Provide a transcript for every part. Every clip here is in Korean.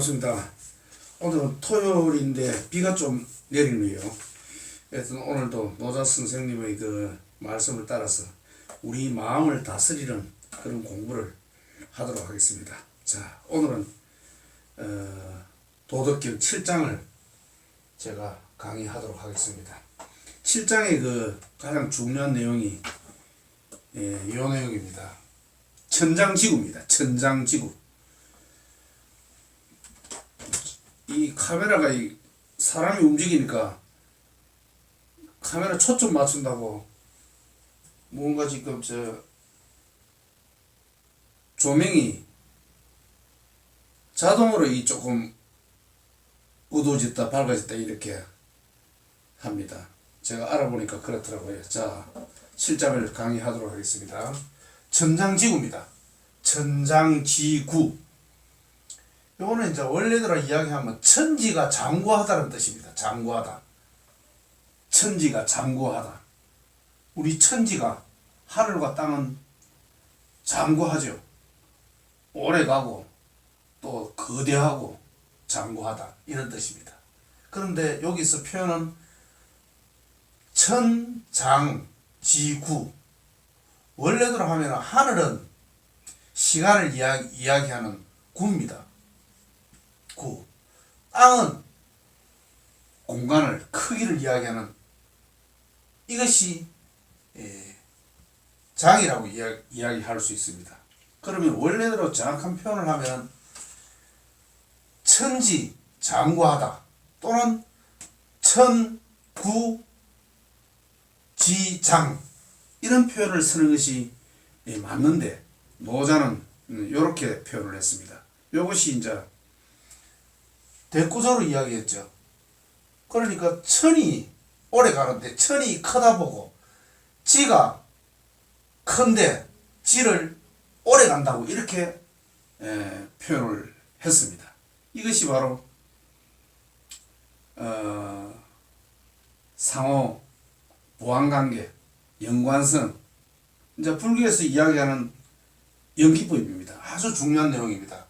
반갑습니다. 오늘은 토요일인데 비가 좀 내리네요. 그래서 오늘도 노자 선생님의 그 말씀을 따라서 우리 마음을 다스리는 그런 공부를 하도록 하겠습니다. 자, 오늘은 도덕경 7장을 제가 강의하도록 하겠습니다. 7장의 그 가장 중요한 내용이 이 내용입니다. 천장지구입니다. 천장지구. 이 카메라가 사람이 움직이니까 카메라 초점 맞춘다고 뭔가 지금 조명이 자동으로 조금 어두워졌다 밝아졌다 이렇게 합니다. 제가 알아보니까 그렇더라고요. 자, 7장을 강의하도록 하겠습니다. 천장지구입니다. 천장지구. 요거는 이제 원래대로 이야기하면 천지가 장구하다는 뜻입니다. 장구하다. 천지가 장구하다. 우리 천지가 하늘과 땅은 장구하죠. 오래가고 또 거대하고 장구하다 이런 뜻입니다. 그런데 여기서 표현은 천장지구. 원래대로 하면 하늘은 시간을 이야기하는 구입니다. 구. 땅은 공간을 크기를 이야기하는 이것이 장이라고 이야기할 수 있습니다. 그러면 원래대로 정확한 표현을 하면 천지 장구하다 또는 천구지장 이런 표현을 쓰는 것이 맞는데 노자는 이렇게 표현을 했습니다. 이것이 이제 대꾸조로 이야기했죠. 그러니까 천이 오래 가는데 천이 크다 보고 지가 큰데 지를 오래 간다고 이렇게 표현을 했습니다. 이것이 바로 상호 보완관계, 연관성, 이제 불교에서 이야기하는 연기법입니다. 아주 중요한 내용입니다.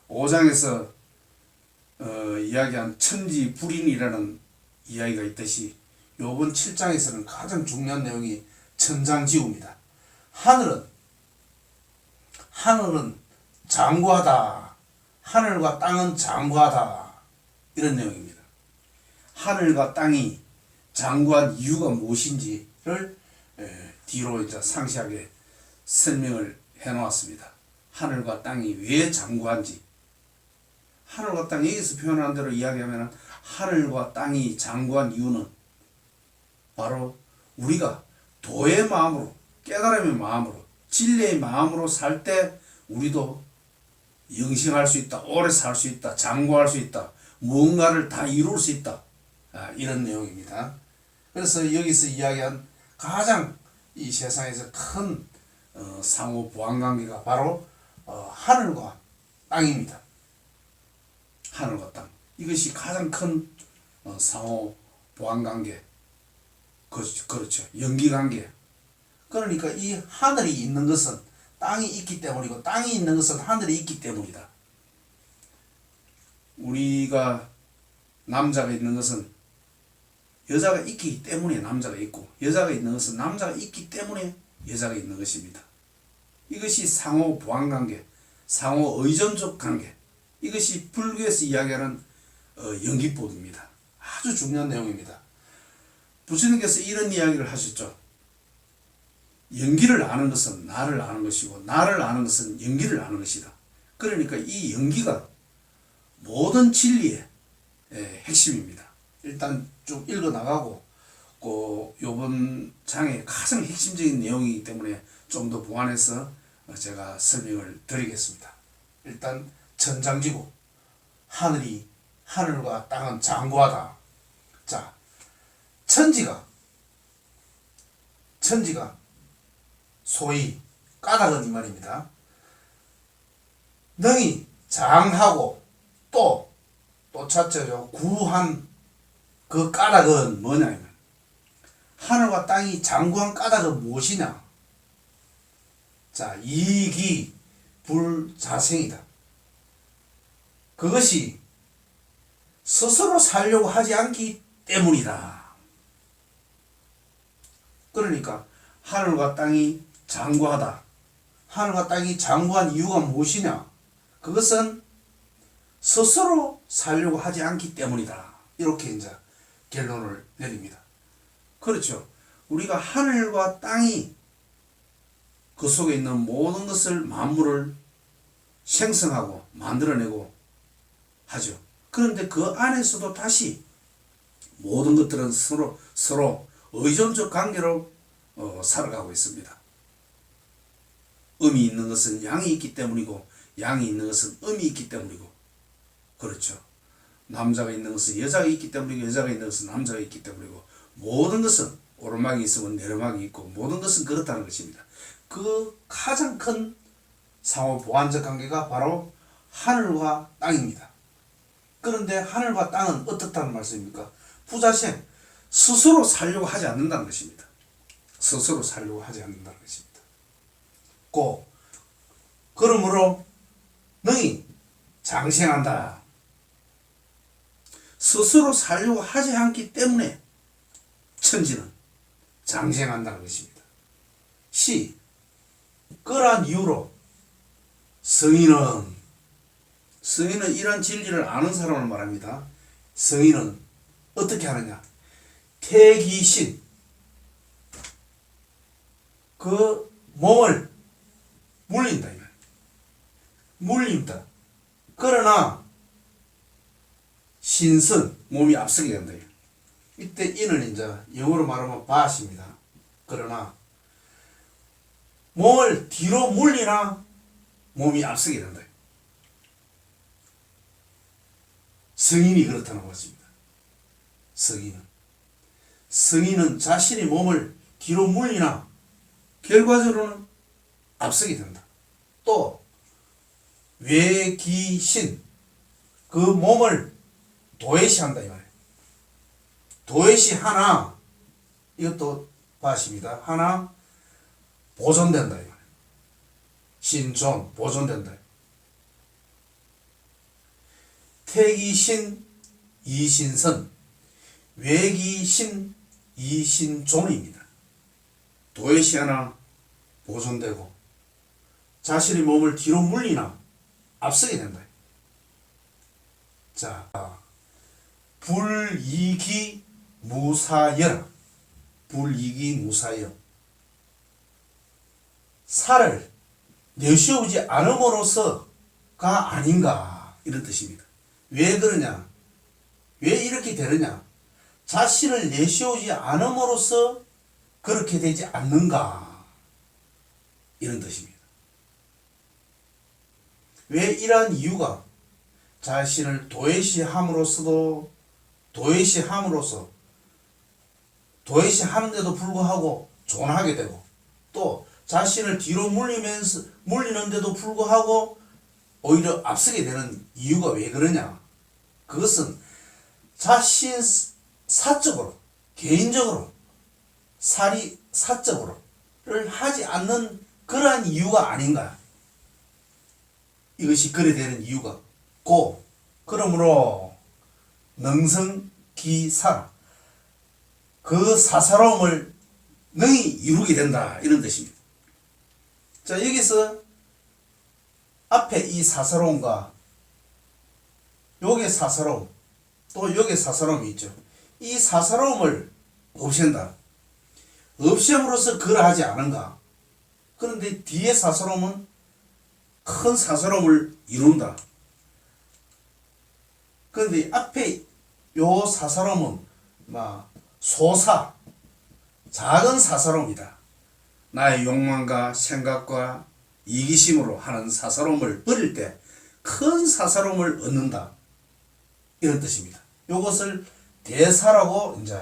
5장에서 이야기한 천지불인이라는 이야기가 있듯이 요번 7장에서는 가장 중요한 내용이 천장지구입니다. 하늘은 장구하다. 하늘과 땅은 장구하다. 이런 내용입니다. 하늘과 땅이 장구한 이유가 무엇인지를 뒤로 이제 상세하게 설명을 해 놓았습니다. 하늘과 땅이 왜 장구한지. 하늘과 땅, 여기서 표현한 대로 이야기하면 하늘과 땅이 장구한 이유는 바로 우리가 도의 마음으로, 깨달음의 마음으로, 진리의 마음으로 살 때 우리도 영생할 수 있다, 오래 살 수 있다, 장구할 수 있다, 무언가를 다 이룰 수 있다. 이런 내용입니다. 그래서 여기서 이야기한 가장 이 세상에서 큰 상호 보완관계가 바로 하늘과 땅입니다. 하늘과 땅. 이것이 가장 큰 상호 보완관계. 그렇죠. 연기관계. 그러니까 이 하늘이 있는 것은 땅이 있기 때문이고 땅이 있는 것은 하늘이 있기 때문이다. 우리가 남자가 있는 것은 여자가 있기 때문에 남자가 있고 여자가 있는 것은 남자가 있기 때문에 여자가 있는 것입니다. 이것이 상호 보완관계, 상호 의존적 관계. 이것이 불교에서 이야기하는 연기법입니다. 아주 중요한 내용입니다. 부처님께서 이런 이야기를 하셨죠. 연기를 아는 것은 나를 아는 것이고 나를 아는 것은 연기를 아는 것이다. 그러니까 이 연기가 모든 진리의 핵심입니다. 일단 쭉 읽어 나가고 요번 장의 가장 핵심적인 내용이기 때문에 좀 더 보완해서 제가 설명을 드리겠습니다. 일단 천장지구. 하늘과 땅은 장구하다. 자, 천지가 소위 까닭은 이 말입니다. 능히 장하고 또 찾죠. 구한 그 까닭은 뭐냐면 하늘과 땅이 장구한 까닭은 무엇이냐? 자, 이기 불자생이다. 그것이 스스로 살려고 하지 않기 때문이다. 그러니까 하늘과 땅이 장구하다. 하늘과 땅이 장구한 이유가 무엇이냐? 그것은 스스로 살려고 하지 않기 때문이다. 이렇게 이제 결론을 내립니다. 그렇죠. 우리가 하늘과 땅이 그 속에 있는 모든 것을 만물을 생성하고 만들어내고 하죠. 그런데 그 안에서도 다시 모든 것들은 서로 의존적 관계로 살아가고 있습니다. 음이 있는 것은 양이 있기 때문이고 양이 있는 것은 음이 있기 때문이고 그렇죠. 남자가 있는 것은 여자가 있기 때문이고 여자가 있는 것은 남자가 있기 때문이고 모든 것은 오르막이 있으면 내리막이 있고 모든 것은 그렇다는 것입니다. 그 가장 큰 상호 보완적 관계가 바로 하늘과 땅입니다. 그런데 하늘과 땅은 어떻다는 말씀입니까? 부자생 스스로 살려고 하지 않는다는 것입니다. 스스로 살려고 하지 않는다는 것입니다. 그러므로 능히 장생한다. 스스로 살려고 하지 않기 때문에 천지는 장생한다는 것입니다. 그러한 이유로 성인은 이런 진리를 아는 사람을 말합니다. 성인은 어떻게 하느냐? 태기신 그 몸을 물린다. 물린다. 그러나 신선 몸이 앞서게 된다. 이때 인을 이제 영어로 말하면 밭입니다. 그러나 몸을 뒤로 물리나 몸이 앞서게 된다. 성인이 그렇다는 것입니다. 성인은 자신의 몸을 뒤로 물리나 결과적으로는 앞서게 된다. 또 외기신 그 몸을 도외시한다 이 말이에요. 도외시 하나 이것도 밭입니다. 하나 보존된다 이 말이에요. 신존 보존된다. 태기신 이신선 외기신 이신존입니다. 도외시 하나 보존되고 자신의 몸을 뒤로 물리나 앞서게 된다. 자, 불이기 무사열. 불이기 무사열. 살을 내쉬우지 않음으로써가 아닌가 이런 뜻입니다. 왜 그러냐? 왜 이렇게 되느냐? 자신을 내쉬우지 않음으로써 그렇게 되지 않는가 이런 뜻입니다. 왜 이러한 이유가 자신을 도외시함으로써 도외시하는데도 불구하고 존하게 되고 또 자신을 뒤로 물리는데도 불구하고 오히려 앞서게 되는 이유가 왜 그러냐? 그것은 자신 사적으로 개인적으로 사적으로를 하지 않는 그러한 이유가 아닌가? 이것이 그래 되는 이유가 그러므로 능성기사 그 사사로움을 능히 이루게 된다 이런 뜻입니다. 자, 여기서 앞에 이 사사로움과 요게 사사로움 또 요게 사사로움이 있죠. 이 사사로움을 없앤다. 없앰으로써 그러하지 않은가. 그런데 뒤에 사사로움은 큰 사사로움을 이룬다. 그런데 앞에 요 사사로움은 작은 사사로움이다. 나의 욕망과 생각과 이기심으로 하는 사사로움을 버릴 때 큰 사사로움을 얻는다. 이런 뜻입니다. 이것을 대사라고 이제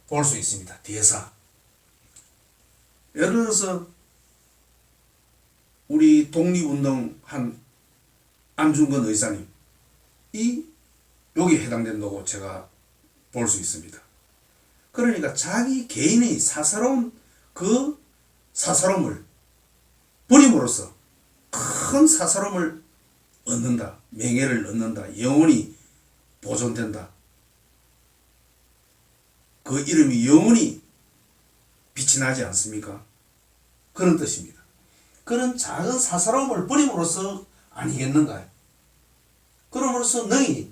볼 수 있습니다. 대사. 예를 들어서 우리 독립운동 한 안중근 의사님 여기에 해당된다고 제가 볼 수 있습니다. 그러니까 자기 개인의 사사로운 그 사사로움을 버림으로써 큰 사사로움을 얻는다. 명예를 얻는다. 영원히 보존된다. 그 이름이 영원히 빛이 나지 않습니까? 그런 뜻입니다. 그런 작은 사사로움을 버림으로써 아니겠는가요? 그럼으로써 너희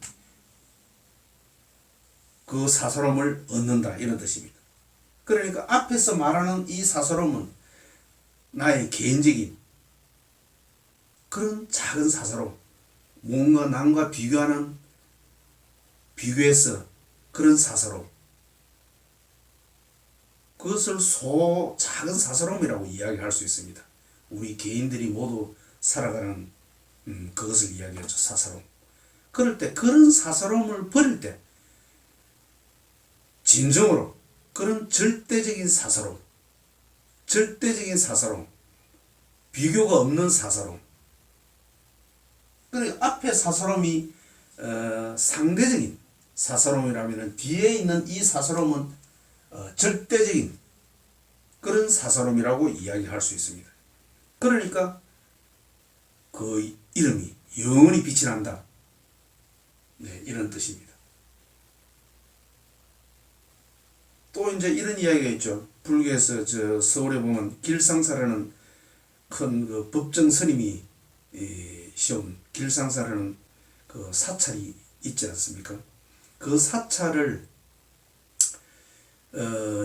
그 사사로움을 얻는다 이런 뜻입니다. 그러니까 앞에서 말하는 이 사사로움은 나의 개인적인 그런 작은 사사로움, 뭔가 남과 비교해서 그런 사사로움, 그것을 작은 사사로움이라고 이야기할 수 있습니다. 우리 개인들이 모두 살아가는 그것을 이야기하죠. 사사로움. 그럴 때 그런 사사로움을 버릴 때 진정으로 그런 절대적인 사사로움, 비교가 없는 사사로움. 그러니까 앞에 사사로움이 상대적인 사사로움이라면 뒤에 있는 이 사사로움은 절대적인 그런 사사로움이라고 이야기할 수 있습니다. 그러니까 그 이름이 영원히 빛이 난다. 네, 이런 뜻입니다. 또 이제 이런 이야기가 있죠. 불교에서 서울에 보면 길상사라는 큰 그 법정 스님이 시험 길상사라는 그 사찰이 있지 않습니까? 그 사찰을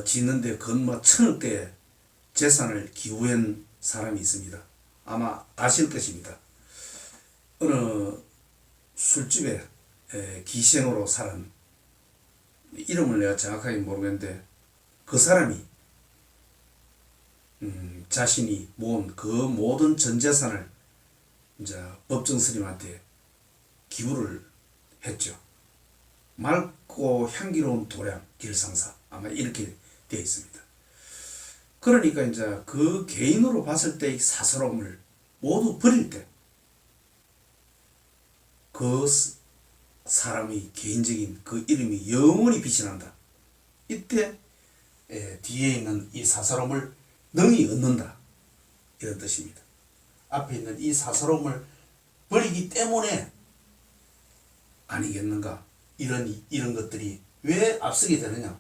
짓는데 건뭐 1000억대 재산을 기부한 사람이 있습니다. 아마 아실 것입니다. 어느 술집에 기생으로 살은 이름을 내가 정확하게 모르겠는데 그 사람이 자신이 모은 그 모든 전 재산을 이제 법정 스님한테 기부를 했죠. 맑고 향기로운 도량 길상사 아마 이렇게 되어 있습니다. 그러니까 이제 그 개인으로 봤을 때 사사로움을 모두 버릴 때 그 사람의 개인적인 그 이름이 영원히 빛이 난다. 이때 뒤에 있는 이 사사로움을 능히 얻는다. 이런 뜻입니다. 앞에 있는 이 사사로움을 버리기 때문에 아니겠는가? 이런 것들이 왜 앞서게 되느냐?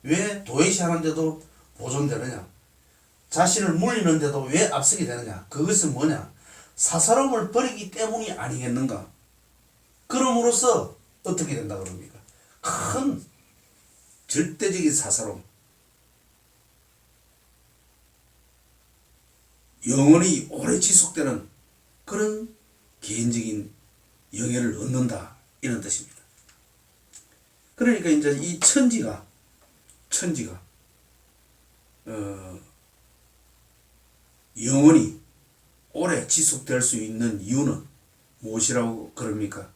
왜 도외시하는데도 보존되느냐? 자신을 물리는데도 왜 앞서게 되느냐? 그것은 뭐냐? 사사로움을 버리기 때문이 아니겠는가? 그럼으로써 어떻게 된다 그럽니까? 큰 절대적인 사사로움, 영원히 오래 지속되는 그런 개인적인 영예를 얻는다 이런 뜻입니다. 그러니까 이제 이 천지가 영원히 오래 지속될 수 있는 이유는 무엇이라고 그럽니까?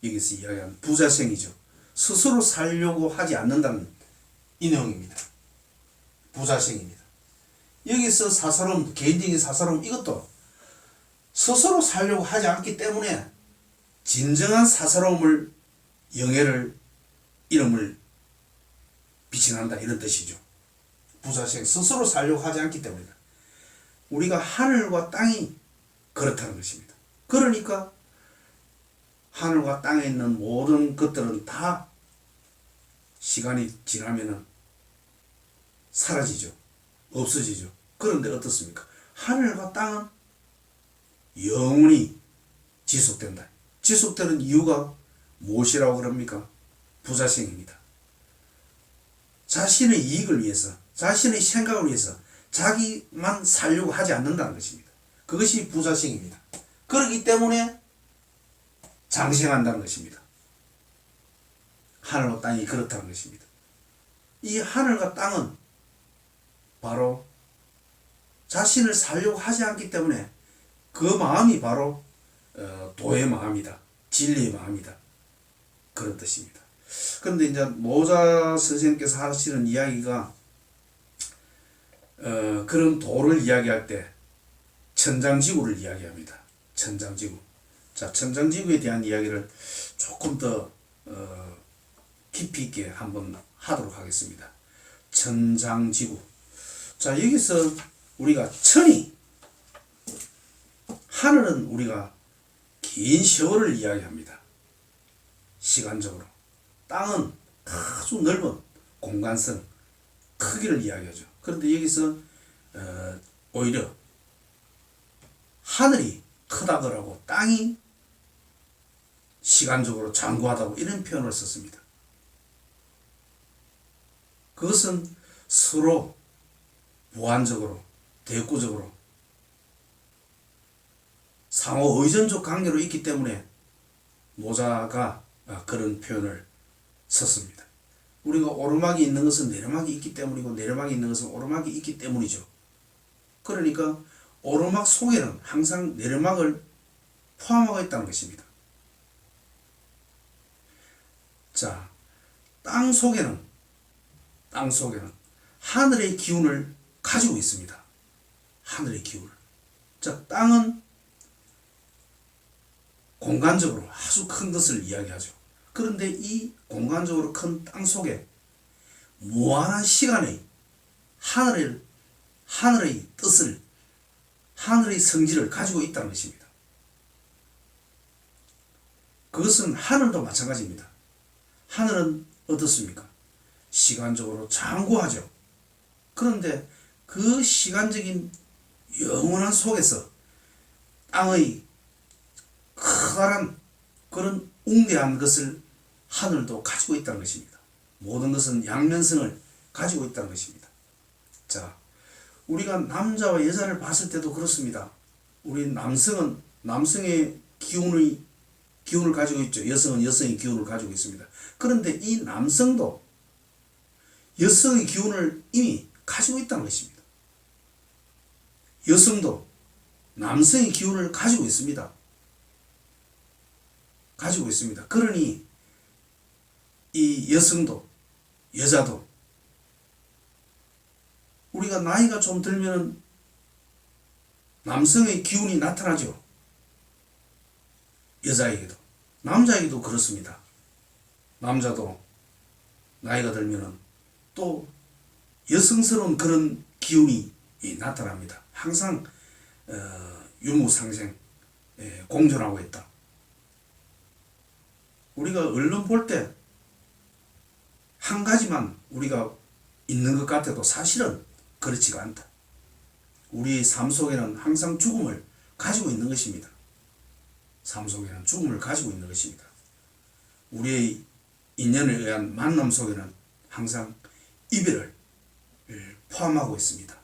여기서 이야기하는 부자생이죠. 스스로 살려고 하지 않는다는 이 내용입니다. 부자생입니다. 여기서 사사로움, 개인적인 사사로움 이것도 스스로 살려고 하지 않기 때문에 진정한 사사로움을 영예를 이름을 빛이 난다 이런 뜻이죠. 부자생 스스로 살려고 하지 않기 때문이다. 우리가 하늘과 땅이 그렇다는 것입니다. 그러니까 하늘과 땅에 있는 모든 것들은 다 시간이 지나면은 사라지죠. 없어지죠. 그런데 어떻습니까? 하늘과 땅은 영원히 지속된다. 지속되는 이유가 무엇이라고 그럽니까? 부자생입니다. 자신의 이익을 위해서, 자신의 생각을 위해서 자기만 살려고 하지 않는다는 것입니다. 그것이 부자생입니다. 그렇기 때문에 장생한다는 것입니다. 하늘과 땅이 그렇다는 것입니다. 이 하늘과 땅은 바로 자신을 살려고 하지 않기 때문에 그 마음이 바로 도의 마음이다. 진리의 마음이다. 그런 뜻입니다. 그런데 이제 모자 선생님께서 하시는 이야기가 그런 도를 이야기할 때 천장지구를 이야기합니다. 천장지구. 자, 천장지구에 대한 이야기를 조금 더 깊이 있게 한번 하도록 하겠습니다. 천장지구. 자, 여기서 우리가 천이, 하늘은 우리가 긴 세월을 이야기합니다. 시간적으로. 땅은 아주 넓은 공간성, 크기를 이야기하죠. 그런데 여기서 오히려 하늘이 크다고 하고 땅이 시간적으로 장구하다고 이런 표현을 썼습니다. 그것은 서로 보완적으로, 대구적으로 상호 의존적 관계로 있기 때문에 노자가 그런 표현을 썼습니다. 우리가 오르막이 있는 것은 내리막이 있기 때문이고 내리막이 있는 것은 오르막이 있기 때문이죠. 그러니까 오르막 속에는 항상 내리막을 포함하고 있다는 것입니다. 자, 땅 속에는 하늘의 기운을 가지고 있습니다. 하늘의 기운을. 자, 땅은 공간적으로 아주 큰 것을 이야기하죠. 그런데 이 공간적으로 큰 땅 속에 무한한 시간의 하늘의 뜻을, 하늘의 성질을 가지고 있다는 것입니다. 그것은 하늘도 마찬가지입니다. 하늘은 어떻습니까? 시간적으로 장구하죠. 그런데 그 시간적인 영원한 속에서 땅의 커다란 그런 웅대한 것을 하늘도 가지고 있다는 것입니다. 모든 것은 양면성을 가지고 있다는 것입니다. 자, 우리가 남자와 여자를 봤을 때도 그렇습니다. 우리 남성은 남성의 기운을 가지고 있죠. 여성은 여성의 기운을 가지고 있습니다. 그런데 이 남성도 여성의 기운을 이미 가지고 있다는 것입니다. 여성도 남성의 기운을 가지고 있습니다. 가지고 있습니다. 그러니 이 여성도 여자도 우리가 나이가 좀 들면 남성의 기운이 나타나죠. 여자에게도. 남자에게도 그렇습니다. 남자도 나이가 들면 또 여성스러운 그런 기운이 나타납니다. 항상 유무상생 공존하고 있다. 우리가 언론 볼 때 한 가지만 우리가 있는 것 같아도 사실은 그렇지가 않다. 우리의 삶 속에는 항상 죽음을 가지고 있는 것입니다. 삶 속에는 죽음을 가지고 있는 것입니다. 우리의 인연에 의한 만남 속에는 항상 이별을 포함하고 있습니다.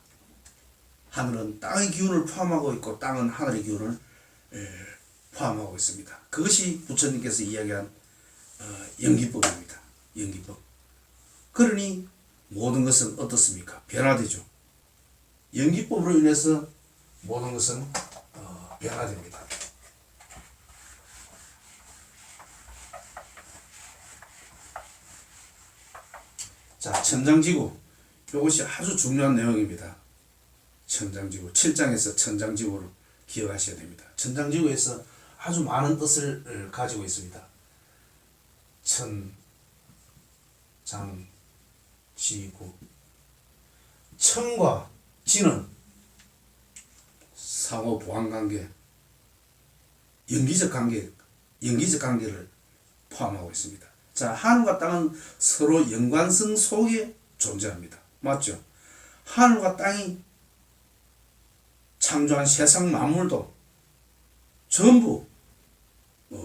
하늘은 땅의 기운을 포함하고 있고 땅은 하늘의 기운을 포함하고 있습니다. 그것이 부처님께서 이야기한 연기법입니다. 연기법. 그러니 모든 것은 어떻습니까? 변화되죠. 연기법으로 인해서 모든 것은 변화됩니다. 자, 천장지구. 이것이 아주 중요한 내용입니다. 천장지구. 7장에서 천장지구를 기억하셔야 됩니다. 천장지구에서 아주 많은 뜻을 가지고 있습니다. 천장지구. 천과 지는 상호 보완관계, 연기적 관계를 포함하고 있습니다. 자, 하늘과 땅은 서로 연관성 속에 존재합니다. 맞죠? 하늘과 땅이 창조한 세상 만물도 전부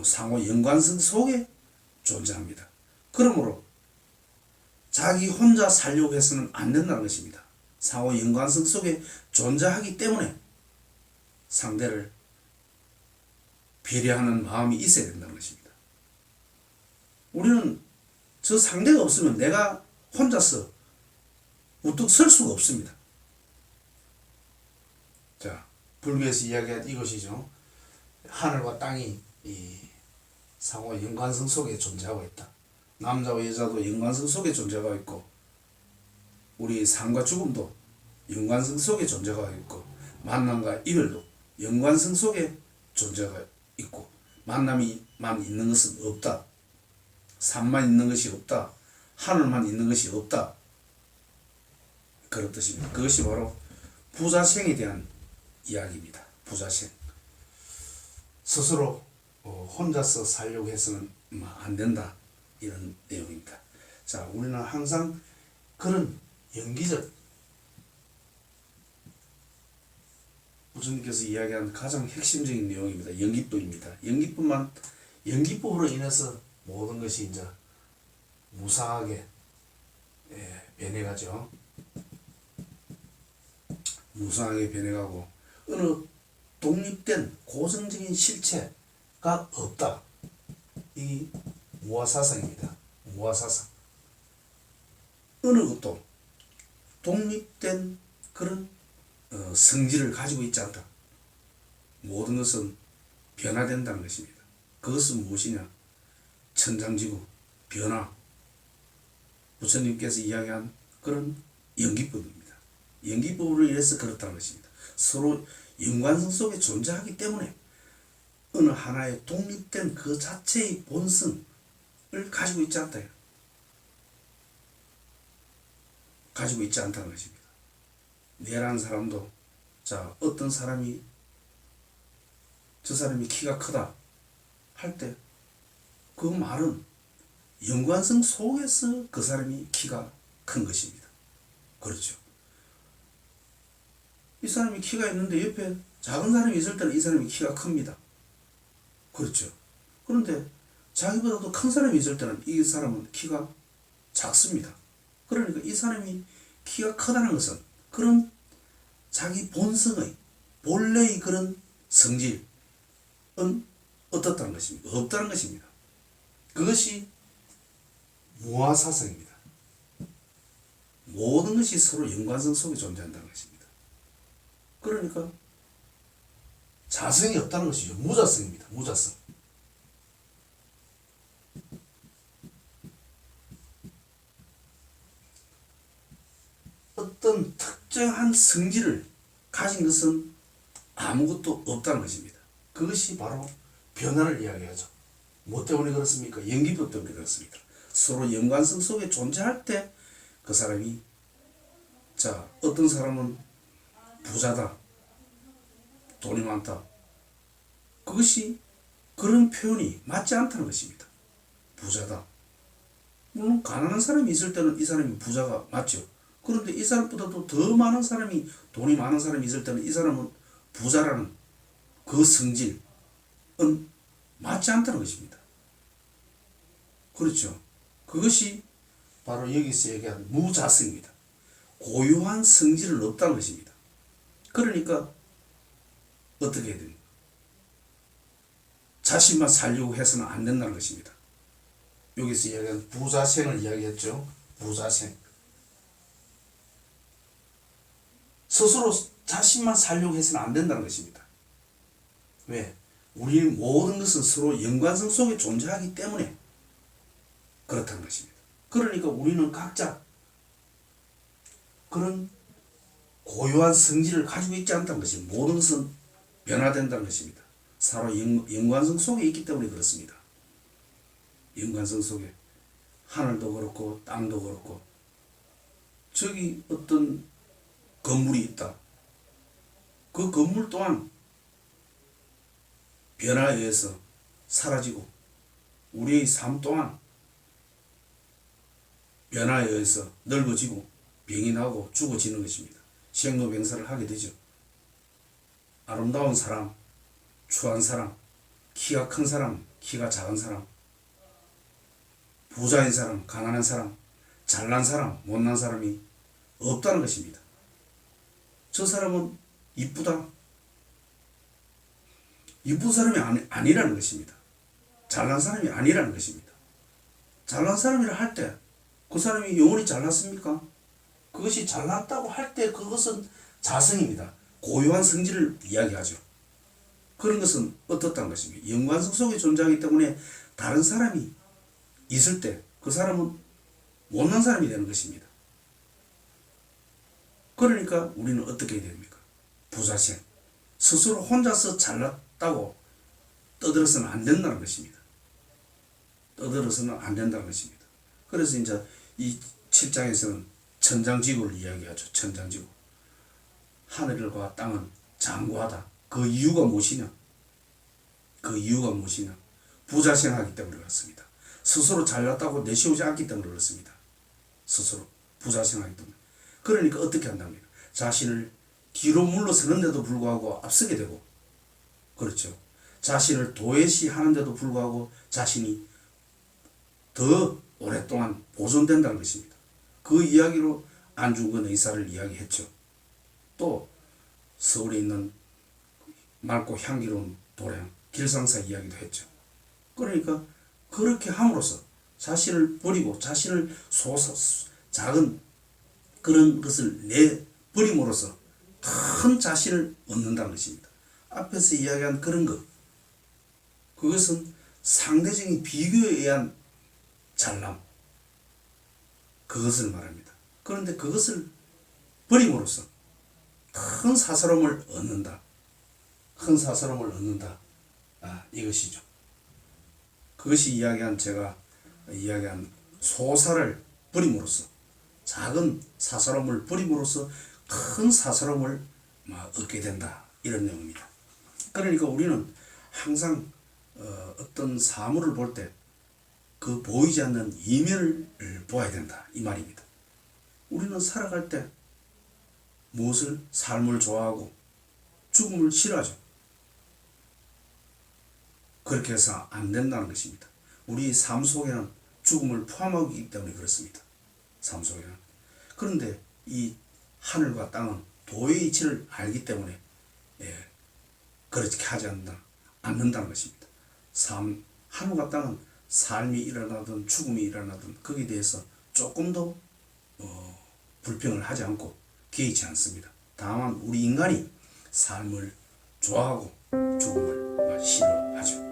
상호 연관성 속에 존재합니다. 그러므로 자기 혼자 살려고 해서는 안 된다는 것입니다. 상호 연관성 속에 존재하기 때문에 상대를 배려하는 마음이 있어야 된다는 것입니다. 우리는 저 상대가 없으면 내가 혼자서 우뚝 설 수가 없습니다. 자, 불교에서 이야기한 이것이죠. 하늘과 땅이 이 상호 연관성 속에 존재하고 있다. 남자와 여자도 연관성 속에 존재하고 있고, 우리 삶과 죽음도 연관성 속에 존재하고 있고, 만남과 이별도 연관성 속에 존재가 있고, 만남이만 있는 것은 없다. 삶만 있는 것이 없다. 하늘만 있는 것이 없다. 그런 뜻입니다. 그것이 바로 부자생에 대한 이야기입니다. 부자생. 스스로 혼자서 살려고 해서는 안 된다. 이런 내용입니다. 자, 우리는 항상 그런 연기적 부처님께서 이야기한 가장 핵심적인 내용입니다. 연기법입니다. 연기법으로 인해서 모든 것이 이제 무상하게 변해가죠. 무상하게 변해가고 어느 독립된 고정적인 실체가 없다. 이 무아사상입니다. 무아사상. 어느 것도 독립된 그런 성질을 가지고 있지 않다. 모든 것은 변화된다는 것입니다. 그것은 무엇이냐? 천장지구, 변화. 부처님께서 이야기한 그런 연기법입니다. 연기법으로 인해서 그렇다는 것입니다. 서로 연관성 속에 존재하기 때문에 어느 하나의 독립된 그 자체의 본성을 가지고 있지 않다. 가지고 있지 않다는 것입니다. 내라는 사람도 자 어떤 사람이 저 사람이 키가 크다 할 때 그 말은 연관성 속에서 그 사람이 키가 큰 것입니다. 그렇죠. 이 사람이 키가 있는데 옆에 작은 사람이 있을 때는 이 사람이 키가 큽니다. 그렇죠. 그런데 자기보다도 큰 사람이 있을 때는 이 사람은 키가 작습니다. 그러니까 이 사람이 키가 크다는 것은 그런 자기 본성의 본래의 그런 성질은 어떻다는 것입니다. 없다는 것입니다. 그것이 무아사성입니다. 모든 것이 서로 연관성 속에 존재한다는 것입니다. 그러니까 자성이 없다는 것이죠. 무자성입니다. 무자성. 어떤 특정한 성질을 가진 것은 아무것도 없다는 것입니다. 그것이 바로 변화를 이야기하죠. 뭐 때문에 그렇습니까? 연기법 때문에 그렇습니다. 서로 연관성 속에 존재할 때 그 사람이 자 어떤 사람은 부자다, 돈이 많다. 그것이 그런 표현이 맞지 않다는 것입니다. 부자다. 물론 가난한 사람이 있을 때는 이 사람이 부자가 맞죠. 그런데 이 사람보다도 더 많은 사람이 돈이 많은 사람이 있을 때는 이 사람은 부자라는 그 성질은 맞지 않다는 것입니다. 그렇죠. 그것이 바로 여기서 얘기한 무자성입니다. 고유한 성질은 없다는 것입니다. 그러니까 어떻게 해야 됩니까? 자신만 살려고 해서는 안 된다는 것입니다. 여기서 이야기한 부자생을 이야기했죠. 부자생. 스스로 자신만 살려고 해서는 안 된다는 것입니다. 왜? 우리 모든 것은 서로 연관성 속에 존재하기 때문에 그렇다는 것입니다. 그러니까 우리는 각자 그런 고유한 성질을 가지고 있지 않다는 것입니다. 모든 것은 변화된다는 것입니다. 서로 연관성 속에 있기 때문에 그렇습니다. 연관성 속에 하늘도 그렇고 땅도 그렇고 저기 어떤 건물이 있다. 그 건물 또한 변화에 의해서 사라지고 우리의 삶 또한 변화에 의해서 늙어지고 병이 나고 죽어지는 것입니다. 생로병사를 하게 되죠. 아름다운 사람, 추한 사람, 키가 큰 사람, 키가 작은 사람, 부자인 사람, 가난한 사람, 잘난 사람, 못난 사람이 없다는 것입니다. 저 사람은 이쁘다. 이쁜 사람이 아니라는 것입니다. 잘난 사람이 아니라는 것입니다. 잘난 사람이라 할 때 그 사람이 영원히 잘났습니까? 그것이 잘났다고 할 때 그것은 자성입니다. 고유한 성질을 이야기하죠. 그런 것은 어떻다는 것입니다. 연관성 속에 존재하기 때문에 다른 사람이 있을 때 그 사람은 못난 사람이 되는 것입니다. 그러니까 우리는 어떻게 해야 됩니까? 부자생. 스스로 혼자서 잘났다고 떠들어서는 안 된다는 것입니다. 떠들어서는 안 된다는 것입니다. 그래서 이제 이 7장에서는 천장지구를 이야기하죠. 천장지구. 하늘과 땅은 장구하다. 그 이유가 무엇이냐? 그 이유가 무엇이냐? 부자생하기 때문에 그렇습니다. 스스로 잘났다고 내세우지 않기 때문에 그렇습니다. 스스로 부자생하기 때문에. 그러니까 어떻게 한답니까? 자신을 뒤로 물러서는데도 불구하고 앞서게 되고, 그렇죠. 자신을 도외시하는데도 불구하고 자신이 더 오랫동안 보존된다는 것입니다. 그 이야기로 안중근 의사를 이야기했죠. 또 서울에 있는 맑고 향기로운 도량 길상사 이야기도 했죠. 그러니까 그렇게 함으로써 자신을 버리고 자신을 작은 그런 것을 내버림으로써 큰 자신을 얻는다는 것입니다. 앞에서 이야기한 그런 것, 그것은 상대적인 비교에 의한 잘남, 그것을 말합니다. 그런데 그것을 버림으로써 큰 사사로움을 얻는다. 큰 사사로움을 얻는다. 이것이죠. 그것이 제가 이야기한 소사를 버림으로써, 작은 사사로움을 버림으로써 큰 사사로움을 얻게 된다. 이런 내용입니다. 그러니까 우리는 항상 어떤 사물을 볼 때 그 보이지 않는 이면을 보아야 된다. 이 말입니다. 우리는 살아갈 때 무엇을 삶을 좋아하고 죽음을 싫어하죠. 그렇게 해서 안 된다는 것입니다. 우리 삶 속에는 죽음을 포함하고 있기 때문에 그렇습니다. 삶 속에는. 그런데 이 하늘과 땅은 도의 이치를 알기 때문에 그렇게 하지 않는다는 것입니다. 하늘과 땅은 삶이 일어나든 죽음이 일어나든 거기에 대해서 조금도 불평을 하지 않고 개의치 않습니다. 다만 우리 인간이 삶을 좋아하고 죽음을 싫어하죠.